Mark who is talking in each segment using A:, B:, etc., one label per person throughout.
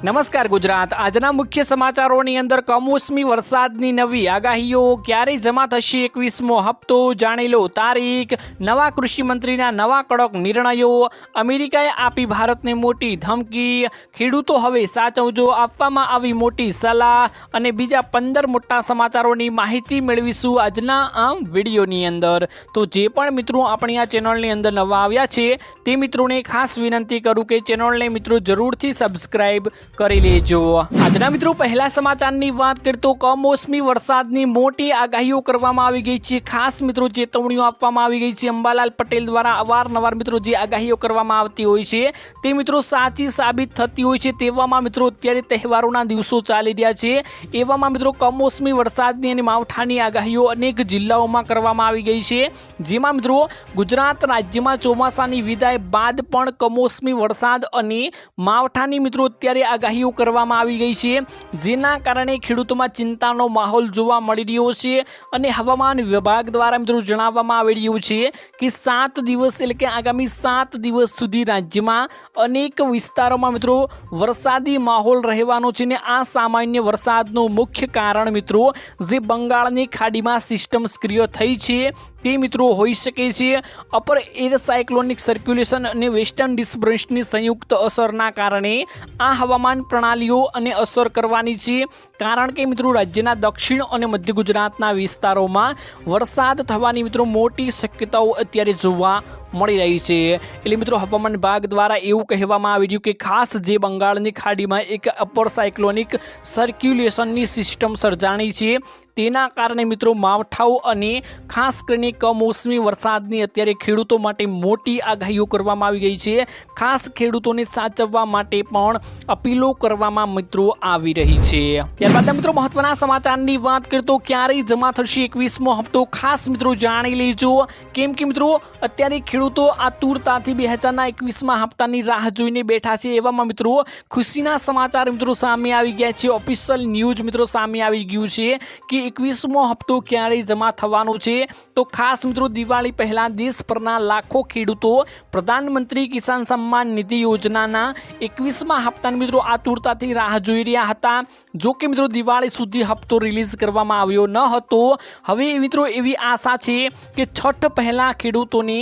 A: નમસ્કાર ગુજરાત। આજના મુખ્ય સમાચારોની અંદર કમોસમી વરસાદની નવી આગાહીઓ, ક્યારે જમા થશે 21મો હપ્તો, જાણી લો તારીખ, નવા કૃષિ મંત્રીના નવા કડક નિર્ણયો, અમેરિકાએ આપી ભારતને મોટી ધમકી, ખેડૂતો હવે સાચવજો, આપવામાં આવી મોટી સલાહ અને બીજા 15 મોટા સમાચારોની માહિતી મેળવીશું આજના આ વિડીયોની અંદર। તો જે પણ મિત્રો આપણી આ ચેનલની અંદર નવા આવ્યા છે તે મિત્રોને ખાસ વિનંતી કરું કે ચેનલને મિત્રો જરૂરથી સબસ્ક્રાઇબ કરી લેજો। આજના મિત્રો પહેલા સમાચારની વાત કરીએ તો કમોસમી વરસાદની મોટી આગાહીઓ કરવામાં આવી ગઈ છે। ખાસ મિત્રો ચેતવણીઓ આપવામાં આવી ગઈ છે। અંબાલાલ પટેલ દ્વારા અવારનવાર મિત્રો જે આગાહીઓ કરવામાં આવતી હોય છે તે મિત્રો સાચી સાબિત થતી હોય છે। તેવામાં મિત્રો અત્યારે તહેવારોના દિવસો ચાલી રહ્યા છે, એવામાં મિત્રો કમોસમી વરસાદની અને માવઠાની આગાહીઓ અનેક જિલ્લાઓમાં કરવામાં આવી ગઈ છે। જેમાં મિત્રો ગુજરાત રાજ્યમાં ચોમાસાની વિદાય બાદ પણ કમોસમી વરસાદ અને માવઠાની મિત્રો અત્યારે આગાહીઓ કરવામાં આવી ગઈ છે, જેના કારણે ખેડૂતોમાં ચિંતાનો માહોલ જોવા મળી રહ્યો છે। અને હવામાન વિભાગ દ્વારા મિત્રો જણાવવામાં આવી રહ્યું છે કે 7 દિવસ એટલે કે આગામી 7 દિવસ સુધી રાજ્યમાં અનેક વિસ્તારોમાં મિત્રો વરસાદી માહોલ રહેવાનો છે। ને આ સામાન્ય વરસાદનું મુખ્ય કારણ મિત્રો જે બંગાળની ખાડીમાં સિસ્ટમ સક્રિય થઈ છે તે મિત્રો હોઈ શકે છે। અપર એર સાયક્લોનિક સર્ક્યુલેશન અને વેસ્ટર્ન ડિસ્ટર્બન્સની સંયુક્ત અસરના કારણે આ હવામાન પ્રણાલીઓ અને અસર કરવાની છે, કારણ કે મિત્રો રાજ્યના દક્ષિણ અને મધ્ય ગુજરાતના વિસ્તારોમાં વરસાદ થવાની મિત્રો મોટી શક્યતાઓ અત્યારે જોવા મળી રહી છે। એટલે મિત્રો હવામાન વિભાગ દ્વારા એવું કહેવામાં આવી રહ્યું કે ખાસ જે બંગાળની ખાડીમાં એક અપર સાયક્લોનિક સર્ક્યુલેશનની સિસ્ટમ સર્જાણી છે તેના કારણે મિત્રો માવઠાઓ અને ખાસ કરીને કમોસમી વરસાદની અત્યારે ખેડૂતો માટે મોટી આગાહીઓ કરવામાં આવી ગઈ છે। ખાસ ખેડૂતોને સાચવવા માટે પણ અપીલો કરવામાં મિત્રો આવી રહી છે। ત્યારબાદ મિત્રો મહત્વના સમાચારની વાત કરીએ તો ક્યારે જમા થશે 21મો હપ્તો, ખાસ મિત્રો જાણી લેજો, કેમ કે મિત્રો અત્યારે ખેડૂતો આતુરતાથી 2021મા હપ્તાની રાહ જોઈને બેઠા છે। એવામાં મિત્રો ખુશીના સમાચાર મિત્રો સામે આવી ગયા છે। ઓફિશિયલ ન્યૂઝ મિત્રો સામે આવી ગયું છે કે 21મો હપ્તો ક્યારે જમા થવાનો છે। તો ખાસ મિત્રો દિવાળી પહેલા દેશભરના લાખો ખેડૂતો પ્રધાનમંત્રી કિસાન સન્માન નિધિ યોજનાના 21મા હપ્તાની મિત્રો આતુરતાથી રાહ જોઈ રહ્યા હતા। જો કે મિત્રો દિવાળી સુધી હપ્તો રિલીઝ કરવામાં આવ્યો ન હતો। હવે મિત્રો એવી આશા છે કે છઠ પહેલા ખેડૂતોને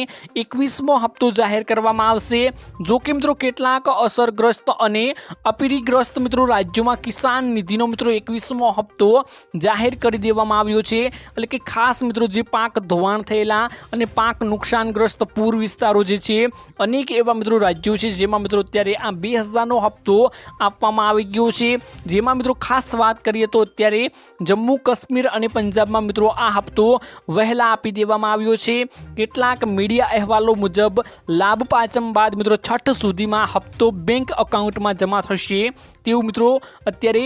A: 21મો હપ્તો જાહેર કરવામાં આવશે। જો કે મિત્રો કેટલાક અસરગ્રસ્ત અને અપીડીગ્રસ્ત મિત્રો રાજ્યોમાં કિસાન નિધિનો મિત્રો 21મો હપ્તો જાહેર કરી દેવામાં આવ્યો છે। એટલે કે ખાસ મિત્રો જે પાક ધોવાણ થયેલા અને પાક નુકસાનગ્રસ્ત પૂર વિસ્તારો જે છે અનેક એવા મિત્રો રાજ્યો છે જેમાં મિત્રો અત્યારે આ 2000નો હપ્તો આપવામાં આવી ગયો છે। જેમાં મિત્રો ખાસ વાત કરીએ તો અત્યારે જમ્મુ કાશ્મીર અને પંજાબમાં મિત્રો આ હપ્તો વહેલા આપી દેવામાં આવ્યો છે। કેટલાક મીડિયા અહેવાલો મુજબ લાભ પાંચમ બાદ મિત્રો છઠ સુધીમાં હપ્તો બેંક એકાઉન્ટમાં જમા થશે તેવું મિત્રો અત્યારે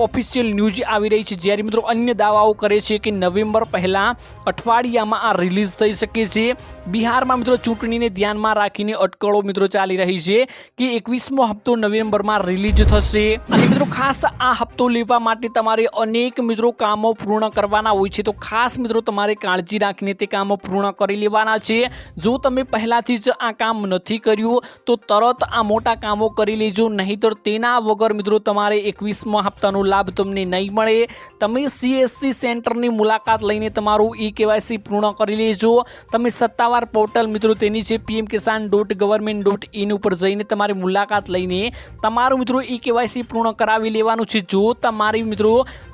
A: ઓફિશિયલ ન્યૂઝ આવી રહી છે। જ્યારે મિત્રો અન્ય દાવાઓ કરે છે કે નવેમ્બર પહેલા અઠવાડિયામાં આ રિલીઝ થઈ શકે છે। બિહારમાં મિત્રો ચૂંટણીને ધ્યાનમાં રાખીને અટકળો મિત્રો ચાલી રહી છે કે 21મો હપ્તો નવેમ્બરમાં રિલીઝ થશે। અને મિત્રો ખાસ આ હપ્તો લેવા માટે તમારે અનેક મિત્રો કામો પૂર્ણ કરવાના હોય છે, તો ખાસ મિત્રો તમારે કાળજી રાખીને તે કામો પૂર્ણ કરી લેવાના છે। જો તમે પહેલાથી જ આ કામ નથી કર્યું તો તરત આ મોટા કામો કરી લેજો, નહીંતર તેના વગર મિત્રો તમારે 21મા હપ્તાનો લાભ તમને નહીં મળે। તમે CSC સેન્ટરની મુલાકાત લઈને તમારું eKYC પૂર્ણ કરી લેજો। તમે સત્તાવાર પોર્ટલ મિત્રો તેની છે pmkisan.government.in ઉપર જઈને તમારી મુલાકાત લઈને તમારું મિત્રો eKYC પૂર્ણ કરાવી લેવાનું છે। જો તમારી મિત્રો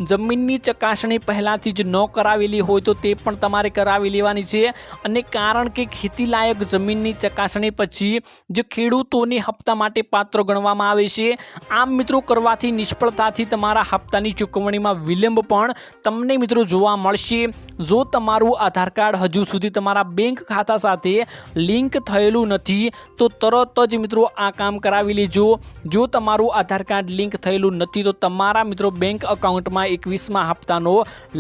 A: જમીનની ચકાસણી પહેલાથી જ ન કરાવેલી હોય તો તે પણ તમારે કરાવી લેવાની છે। અને કારણ કે ખેતીલાયક જમીનની ચકાસણી પછી જે ખેડૂતોને હપ્તા માટે પાત્ર ગણવામાં આવે છે, આમ મિત્રો કરવાથી નિષ્ફળતાથી તમારા હપ્તાની ચૂકવણીમાં વિલંબ પણ તમને મિત્રો જોવા મળશે। જો તમારું આધાર કાર્ડ હજુ સુધી તમારા બેંક ખાતા સાથે લિંક થયેલું નથી તો તરત જ મિત્રો આ કામ કરાવી લેજો। જો તમારું આધાર કાર્ડ લિંક થયેલું નથી તો તમારા મિત્રો બેંક એકાઉન્ટમાં 21મા હપ્તાનો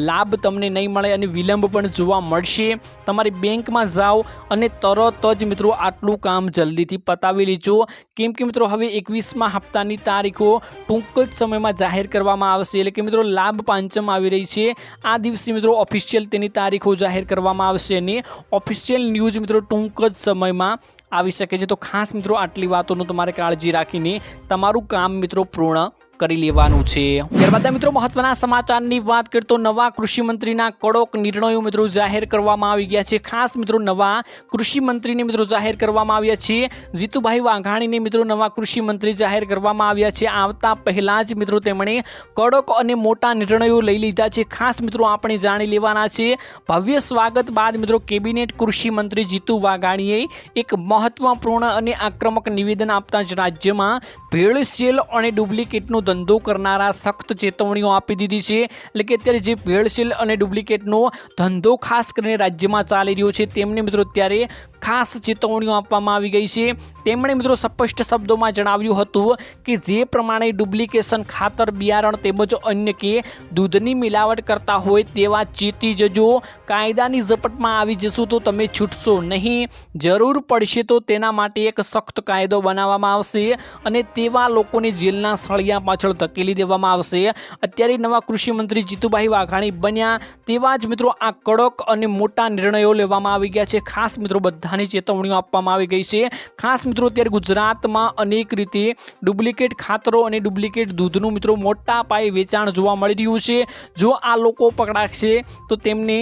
A: લાભ તમને નહીં મળે અને વિલંબ પણ જોવા મળશે। તમારી બેંકમાં જાઓ અને તરત જ મિત્રો આટલું કામ જલ્દીથી પતાવી લેજો, કેમ કે મિત્રો હવે 21મા હપ્તાની તારીખો ટૂંક જ સમયમાં જાહેર કરવામાં આવશે। એટલે કે મિત્રો લાભ પાંચમ આવી રહી છે, આ દિવસે મિત્રો ઓફિશિયલ તેની તારીખો જાહેર કરવામાં આવશે અને ઓફિશિયલ ન્યૂઝ મિત્રો ટૂંક જ સમયમાં આવી શકે છે। તો ખાસ મિત્રો આટલી વાતોનું તમારે કાળજી રાખીને તમારું કામ મિત્રો પૂર્ણ કરી લેવાનું છે। ત્યારબાદ મિત્રો મહત્વના સમાચારની વાત કરીએ તો નવા કૃષિ મંત્રીના કડક નિર્ણયો મિત્રો જાહેર કરવામાં આવી ગયા છે। ખાસ મિત્રો નવા કૃષિ મંત્રીને મિત્રો જાહેર કરવામાં આવ્યા છે। જીતુભાઈ વાઘાણીને મિત્રો નવા કૃષિ મંત્રી જાહેર કરવામાં આવ્યા છે। આવતા પહેલા જ મિત્રો તેમણે કડક અને મોટા નિર્ણયો લઈ લીધા છે। ખાસ મિત્રો આપણે જાણી લેવાના છે। ભવ્ય સ્વાગત બાદ મિત્રો કેબિનેટ કૃષિ મંત્રી જીતુ વાઘાણીએ એક મહત્વપૂર્ણ અને આક્રમક નિવેદન આપતા જ રાજ્યમાં ભેળસેળ અને ડુપ્લિકેટનો ધંધો કરનારા સખ્ત ચેતવણીઓ આપી દીધી છે। એટલે કે અત્યારે જે ભેળસેળ અને ડુપ્લિકેટનો ધંધો ખાસ કરીને રાજ્યમાં ચાલી રહ્યો છે તેમને મિત્રો અત્યારે ખાસ ચેતવણીઓ આપવામાં આવી ગઈ છે। તેમણે મિત્રો સ્પષ્ટ શબ્દોમાં જણાવ્યું હતું કે જે પ્રમાણે ડુપ્લિકેશન ખાતર બિયારણ તેમજ અન્ય કે દૂધની મિલાવટ કરતા હોય તેવા ચેતી જજો। કાયદાની ઝપટમાં આવી જશો તો તમે છૂટશો નહીં। જરૂર પડશે તો તેના માટે એક સખ્ત કાયદો બનાવવામાં આવશે અને તેવા લોકોને જેલના સળિયા પાછળ ધકેલી દેવામાં આવશે। અત્યારે નવા કૃષિ મંત્રી જીતુભાઈ વાઘાણી બન્યા તેવા જ મિત્રો આ કડક અને મોટા નિર્ણયો લેવામાં આવી ગયા છે। ખાસ મિત્રો બધાની ચેતવણીઓ આપવામાં આવી ગઈ છે। ખાસ મિત્રો અત્યારે ગુજરાતમાં અનેક રીતે ડુપ્લિકેટ ખાતરો અને ડુપ્લિકેટ દૂધનું મિત્રો મોટા પાયે વેચાણ જોવા મળી રહ્યું છે। જો આ લોકો પકડાશે તો તેમને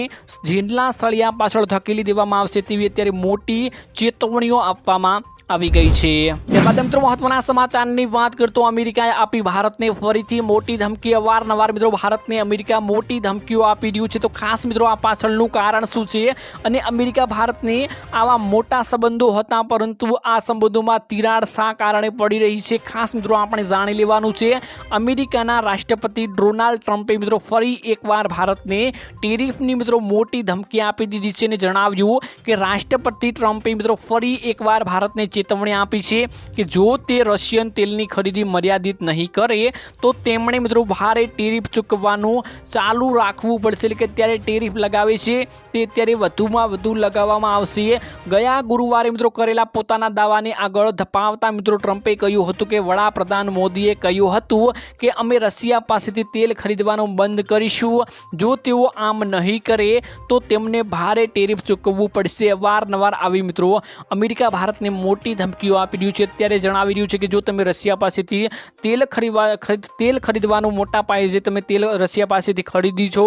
A: જેલના સળિયા પાછળ ધકેલી દેવામાં આવશે તેવી અત્યારે મોટી ચેતવણીઓ આપવામાં આવી ગઈ છે। ત્યારબાદ મિત્રો મહત્વના સમાચારની વાત કરતો અમેરિકાએ આપી ભારતને ફરીથી મોટી ધમકી। અવારનવાર મિત્રો ભારતને અમેરિકા મોટી ધમકીઓ આપી રહ્યું છે। તો ખાસ મિત્રો આ પાછળનું કારણ શું છે અને અમેરિકા ભારતને આવા મોટા સંબંધો હતા પરંતુ આ સંબંધોમાં તિરાડ શા કારણે પડી રહી છે ખાસ મિત્રો આપણે જાણી લેવાનું છે। અમેરિકાના રાષ્ટ્રપતિ ડોનાલ્ડ ટ્રમ્પે મિત્રો ફરી એકવાર ભારતને ટેરિફની મિત્રો મોટી ધમકી આપી દીધી છે અને જણાવ્યું કે રાષ્ટ્રપતિ ટ્રમ્પે મિત્રો ફરી એકવાર ભારતને ચેતવણી આપી છે કે જો તે રશિયન તેલની ખરીદી મર્યાદિત નહીં કરે તો તેમણે મિત્રો ભારે ટેરિફ ચૂકવવાનું ચાલુ રાખવું પડશે। એટલે કે અત્યારે ટેરિફ લગાવે છે તે અત્યારે વધુમાં વધુ લગાવવામાં આવશે। ગયા ગુરુવારે મિત્રો કરેલા પોતાના દાવાને આગળ ધપાવતા મિત્રો ટ્રમ્પે કહ્યું હતું કે વડાપ્રધાન મોદીએ કહ્યું હતું કે અમે રશિયા પાસેથી તેલ ખરીદવાનું બંધ કરીશું। જો તેઓ આમ નહીં કરે તો તેમને ભારે ટેરિફ ચૂકવવું પડશે। અવારનવાર આવી મિત્રો અમેરિકા ભારતને મોટી ધમકીઓ આપી રહ્યું છે। અત્યારે જણાવી રહ્યું છે કે જો તમે રશિયા પાસેથી તેલ ખરીદવાનું મોટા પાયે જે તમે તેલ રશિયા પાસેથી ખરીદી છો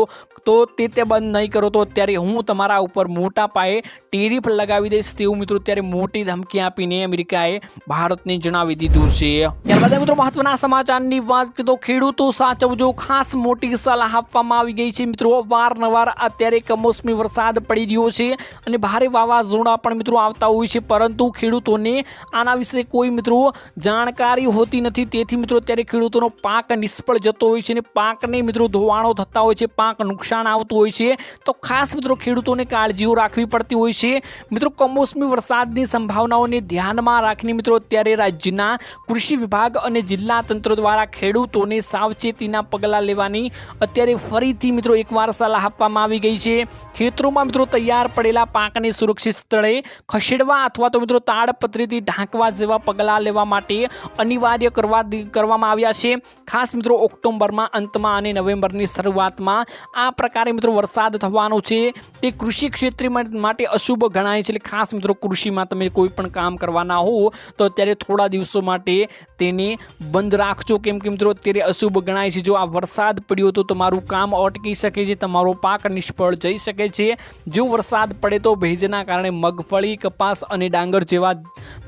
A: તો તે બંધ નહીં કરો તો અત્યારે હું તમારા ઉપર મોટા પાયે ટેરિફ લગાવી દઈશ તેવું મિત્રો અત્યારે મોટી ધમકી આપીને અમેરિકાએ ભારતને જણાવી દીધું છે। ત્યારબાદ મિત્રો મહત્વના સમાચારની વાત કરીએ તો ખેડૂતો સાચવજો। ખાસ મોટી સલાહ આપવામાં આવી ગઈ છે મિત્રો। અવારનવાર અત્યારે કમોસમી વરસાદ પડી રહ્યો છે અને ભારે વાવાઝોડા પણ મિત્રો આવતા હોય છે પરંતુ ખેડૂતોને આના વિશે કોઈ મિત્રો જાણકારી હોતી નથી। તેથી મિત્રો અત્યારે ખેડૂતોનો પાક નિષ્ફળ જતો હોય છે અને પાકને મિત્રો ધોવાણો થતા હોય છે, પાક નુકસાન આવતું હોય છે। તો ખાસ મિત્રો ખેડૂતોને કાળજીઓ રાખવી પડતી હોય છે। મિત્રો કમોસમી વરસાદની સંભાવનાઓને ધ્યાનમાં રાખીને મિત્રો અત્યારે રાજ્યના કૃષિ વિભાગ અને જિલ્લા તંત્ર દ્વારા ખેડૂતોને સાવચેતીના પગલાં લેવાની અત્યારે ફરીથી મિત્રો એકવાર સલાહ આપવામાં આવી ગઈ છે। ખેતરોમાં મિત્રો તૈયાર પડેલા પાકને સુરક્ષિત સ્થળે ખસેડવા અથવા તો મિત્રો તાડપત્રીથી ઢાંકવા જેવા પગલાં લેવા માટે અનિવાર્ય કરવામાં આવ્યા છે। ખાસ મિત્રો ઓક્ટોબરમાં અંતમાં અને નવેમ્બરની શરૂઆતમાં આ પ્રકારે મિત્રો વરસાદ થવાનો છે તે કૃષિ ક્ષેત્ર માટે અશુભ ગણાય છે। એટલે ખાસ મિત્રો કૃષિમાં તમે કોઈ પણ કામ કરવાના હો તો અત્યારે થોડા દિવસો માટે તેને બંધ રાખજો કેમ કે મિત્રો અત્યારે અશુભ ગણાય છે। જો આ વરસાદ પડ્યો તો તમારું કામ અટકી શકે છે, તમારો પાક નિષ્ફળ જઈ શકે છે। જો વરસાદ પડે તો ભેજના કારણે મગફળી, કપાસ અને ડાંગર જેવા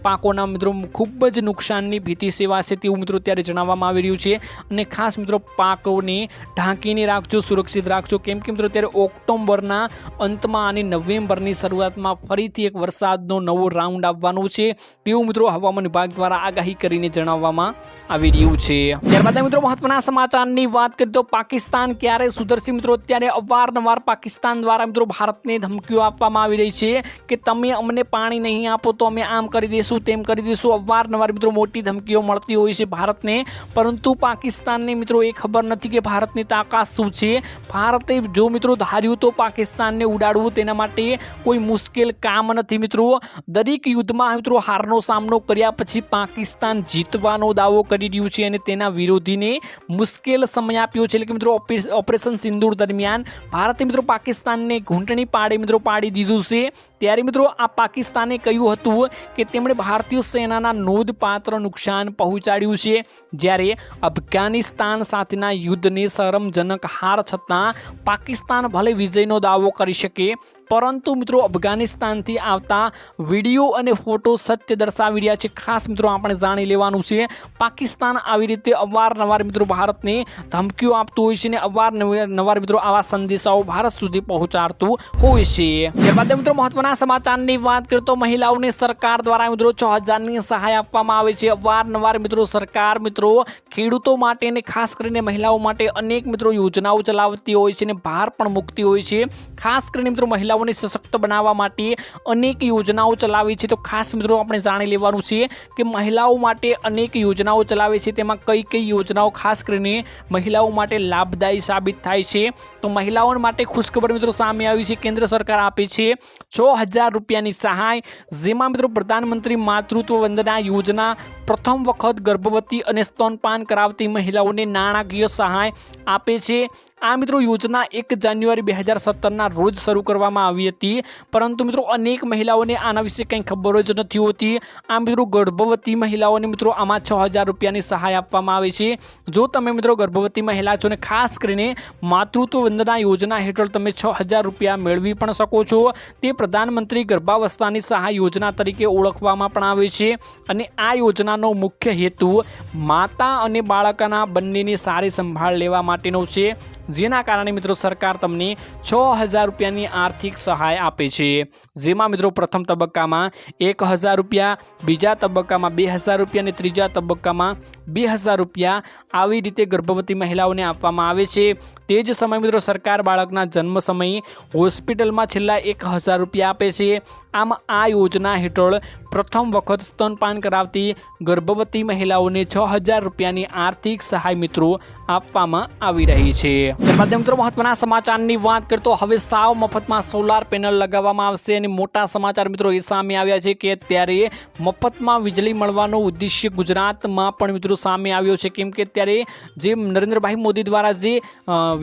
A: પાકોના મિત્રો ખૂબ જ નુકસાનની ભીતિ સેવાશે તેવું મિત્રો અત્યારે જણાવવામાં આવી રહ્યું છે। અને ખાસ મિત્રો પાકોને ઢાંકીને રાખજો, સુરક્ષિત રાખજો કેમ કે મિત્રો અત્યારે ઓક્ટોબરના અંતમાં અને નવેમ્બરની શરૂઆતમાં ફરીથી એક વરસાદનો નવો રાઉન્ડ આવવાનો છે તેવું મિત્રો હવામાન વિભાગ દ્વારા આગાહી કરીને જણાવવામાં આવી રહ્યું છે। ત્યારબાદ મિત્રો મહત્વના સમાચારની વાત કરીએ તો પાકિસ્તાન ક્યારે સુધરશે મિત્રો અત્યારે અવારનવાર પાકિસ્તાન દ્વારા મિત્રો ભારતને ધમકીઓ આપવામાં આવી રહી છે કે તમે અમને પાણી નહીં આપો તો અમે આમ કરી દઈશું તેમ કરી દઈશું। અવારનવાર મિત્રો મોટી ધમકીઓ મળતી હોય છે ભારતને પરંતુ પાકિસ્તાનને મિત્રો એ ખબર નથી કે ભારતની તાકાત શું છે। ભારતે જો મિત્રો ધાર્યું તો પાકિસ્તાનને ઉડાડવું તેના માટે કોઈ મુશ્કેલ કામ યુદ્ધમાં નથી મિત્રો, દરેક યુદ્ધમાં મિત્રો હારનો સામનો કર્યા પછી પાકિસ્તાન જીતવાનો દાવો કરી રહ્યું છે અને તેના વિરોધીને મુશ્કેલ સમય આપ્યો છે. એટલે કે મિત્રો ઓપરેશન સિંદૂર દરમિયાન ભારતે મિત્રો પાકિસ્તાનને ઘૂંટણી પાડે મિત્રો પાડી દીધું છે. ત્યારે મિત્રો આ પાકિસ્તાને કહ્યું હતું કે તેમણે ભારતીય સેનાના નોંધપાત્ર નુકસાન પહોંચાડ્યું છે. જ્યારે અફઘાનિસ્તાન સાથેના યુદ્ધની શરમજનક હાર છતાં પાકિસ્તાન ભલે વિજયનો દાવો કરી શકે, પરંતુ મિત્રો અફઘાનિસ્તાનથી આવતા વિડીયો અને ફોટો સત્ય દર્શાવી રહ્યા છે. ખાસ મિત્રો આપણે જાણી લેવાનું છે. પાકિસ્તાન આવી રીતે અવારનવાર મિત્રો ભારતને ધમકીઓ આપતું હોય છે અને અવારનવાર મિત્રો આવા સંદેશાઓ ભારત સુધી પહોંચાડતું હોય છે. ત્યારબાદ મિત્રો મહત્વના સમાચારની વાત કરીએ તો મહિલાઓને સરકાર દ્વારા મિત્રો 6000ની સહાય આપવામાં આવે છે. અવારનવાર મિત્રો સરકાર મિત્રો ખેડૂતો માટે અને ખાસ કરીને મહિલાઓ માટે અનેક મિત્રો યોજનાઓ ચલાવતી હોય છે અને બહાર પણ મૂકતી હોય છે. ખાસ કરીને મિત્રો મહિલાઓને સશક્ત બનાવવા માટે અનેક યોજનાઓ ચલાવી છે. તો ખાસ મિત્રો આપણે જાણી લેવાનું છે કે મહિલાઓ માટે અનેક યોજનાઓ ચલાવે છે, તેમાં કઈ કઈ યોજનાઓ ખાસ કરીને મહિલાઓ માટે લાભદાયી સાબિત થાય છે. તો મહિલાઓ માટે ખુશખબર મિત્રો સામે આવી છે. કેન્દ્ર સરકાર આપે છે 6000 રૂપિયાની સહાય, જેમાં મિત્રો પ્રધાનમંત્રી માતૃત્વ વંદના યોજના પ્રથમ વખત ગર્ભવતી અને સ્તનપાન કરાવતી મહિલાઓને નાણાકીય સહાય આપે છે. આ મિત્રો યોજના 1 જાન્યુઆરી 2017ના રોજ શરૂ કરવામાં આવી હતી, પરંતુ મિત્રો અનેક મહિલાઓને આના વિશે કંઈ ખબર જ નથી હોતી. આ મિત્રો ગર્ભવતી મહિલાઓને મિત્રો આમાં 6000 રૂપિયાની સહાય આપવામાં આવે છે. જો તમે મિત્રો ગર્ભવતી મહિલા છો ને ખાસ કરીને માતૃત્વ વંદના યોજના હેઠળ તમે 6000 રૂપિયા મેળવી પણ શકો છો. તે પ્રધાનમંત્રી ગર્ભાવસ્થાની સહાય યોજના તરીકે ઓળખવામાં પણ આવે છે અને આ યોજનાનો મુખ્ય હેતુ માતા અને બાળકના બંનેની સારી સંભાળ લેવા માટેનો છે, જેના કારણે મિત્રો સરકાર તમને 6000 રૂપિયાની આર્થિક સહાય આપે છે. જેમાં મિત્રો પ્રથમ તબક્કામાં 1000 રૂપિયા, બીજા તબક્કામાં 2000 રૂપિયા અને ત્રીજા તબક્કામાં 2000 રૂપિયા આવી રીતે ગર્ભવતી મહિલાઓને આપવામાં આવે છે. તે જ સમયે મિત્રો સરકાર બાળકના જન્મ સમયે હોસ્પિટલમાં છેલ્લા 1000 રૂપિયા આપે છે. આમ આ યોજના હેઠળ પ્રથમ વખત સ્તનપાન કરાવતી ગર્ભવતી મહિલાઓને 6000 રૂપિયાની આર્થિક સહાય મિત્રો આપવામાં આવી રહી છે. ત્યારબાદ મિત્રો મહત્વના સમાચારની વાત કરીએ તો હવે સાવ મફતમાં સોલાર પેનલ લગાવવામાં આવશે અને મોટા સમાચાર મિત્રો એ સામે આવ્યા છે કે અત્યારે મફતમાં વીજળી મળવાનો ઉદ્દેશ્ય ગુજરાતમાં પણ મિત્રો સામે આવ્યો છે. કેમ કે અત્યારે જે નરેન્દ્રભાઈ મોદી દ્વારા જે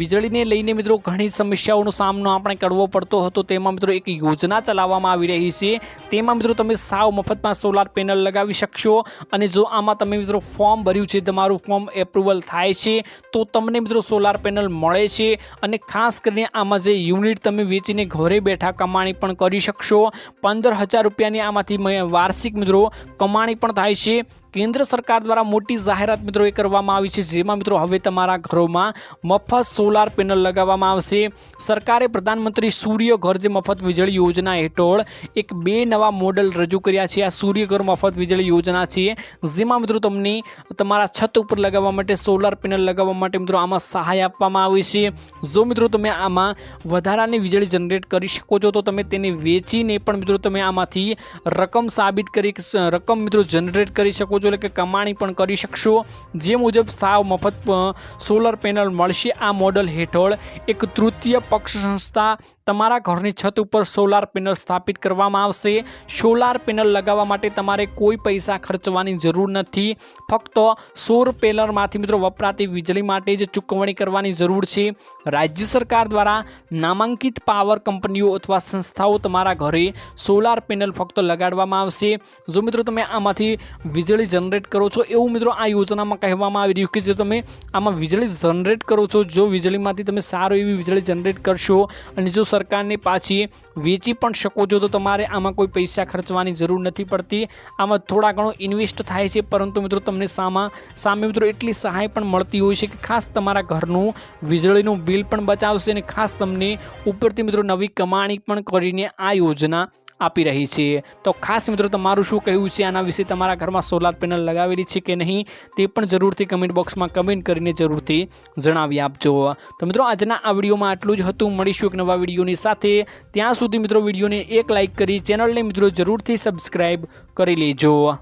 A: વીજળીને લઈને મિત્રો ઘણી સમસ્યાઓનો સામનો આપણે કરવો પડતો હતો, તેમાં મિત્રો એક યોજના ચલાવવામાં આવી રહી છે. તેમાં મિત્રો તમે સાવ મફતમાં સોલાર પેનલ લગાવી શકશો અને જો આમાં તમે મિત્રો ફોર્મ ભર્યું છે, તમારું ફોર્મ એપ્રુવલ થાય છે તો તમને મિત્રો સોલાર પેનલ મળે છે. અને ખાસ કરીને આમાં જે યુનિટ તમે વેચીને ઘરે બેઠા કમાણી પણ કરી શકશો. 15000 રૂપિયાની આમાંથી વાર્ષિક મિત્રો કમાણી પણ થાય છે. કેન્દ્ર સરકાર દ્વારા મોટી જાહેરાત મિત્રો એ કરવામાં આવી છે, જેમાં મિત્રો હવે તમારા ઘરોમાં મફત સોલાર પેનલ લગાવવામાં આવશે. સરકારે પ્રધાનમંત્રી સૂર્ય ઘર જે મફત વીજળી યોજના હેઠળ 2 નવા મોડલ રજૂ કર્યા છે. આ સૂર્ય ઘર મફત વીજળી યોજના છે, જેમાં મિત્રો તમને તમારા છત ઉપર લગાવવા માટે સોલાર પેનલ લગાવવા માટે મિત્રો આમાં સહાય આપવામાં આવે છે. જો મિત્રો તમે આમાં વધારાની વીજળી જનરેટ કરી શકો છો તો તમે તેને વેચીને પણ મિત્રો તમે આમાંથી રકમ મિત્રો જનરેટ કરી શકો છો, એટલે કે કમાણી પણ કરી શકશો. જે મુજબ સાવ મફત સોલર પેનલ મળશે. આ મોડલ હેઠળ એક તૃતીય પક્ષ સંસ્થા તમારા ઘરની છત ઉપર સોલાર પેનલ સ્થાપિત કરવામાં આવશે. સોલાર પેનલ લગાવવા માટે તમારે કોઈ પૈસા ખર્ચવાની જરૂર નથી. ફક્ત સૌર પેનલમાંથી મિત્રો વપરાતી વીજળી માટે જ ચૂકવણી કરવાની જરૂર છે. રાજ્ય સરકાર દ્વારા નામાંકિત પાવર કંપનીઓ અથવા સંસ્થાઓ તમારા ઘરે સોલાર પેનલ ફક્ત લગાડવામાં આવશે. જો મિત્રો તમે આમાંથી વીજળી જનરેટ કરો છો, એવું મિત્રો આ યોજનામાં કહેવામાં આવી રહ્યું કે જો તમે આમાં વીજળી જનરેટ કરો છો, જો વીજળીમાંથી તમે સારું એવી વીજળી જનરેટ કરશો અને જો સરકારને પાછી વેચી પણ શકો છો, તો તમારે આમાં કોઈ પૈસા ખર્ચવાની જરૂર નથી પડતી. આમાં થોડા ઘણો ઇન્વેસ્ટ થાય છે, પરંતુ મિત્રો તમને સામે મિત્રો એટલી સહાય પણ મળતી હોય છે કે ખાસ તમારા ઘરનું વીજળીનું બિલ પણ બચાવશે અને ખાસ તમને ઉપરથી મિત્રો નવી કમાણી પણ કરીને આ યોજના આપી રહી છે. તો ખાસ મિત્રો તમારું શું કહેવું છે આના વિશે? તમારા ઘરમાં સોલાર પેનલ લગાવેલી છે કે નહીં તે પણ જરૂરથી કમેન્ટ બોક્સમાં કમેન્ટ કરીને જરૂરથી જણાવી આપજો. તો મિત્રો આજના આ વિડીયોમાં આટલું જ હતું. મળીશું એક નવા વિડીયોની સાથે. ત્યાં સુધી મિત્રો વિડીયોને એક લાઇક કરી ચેનલને મિત્રો જરૂરથી સબસ્ક્રાઈબ કરી લેજો.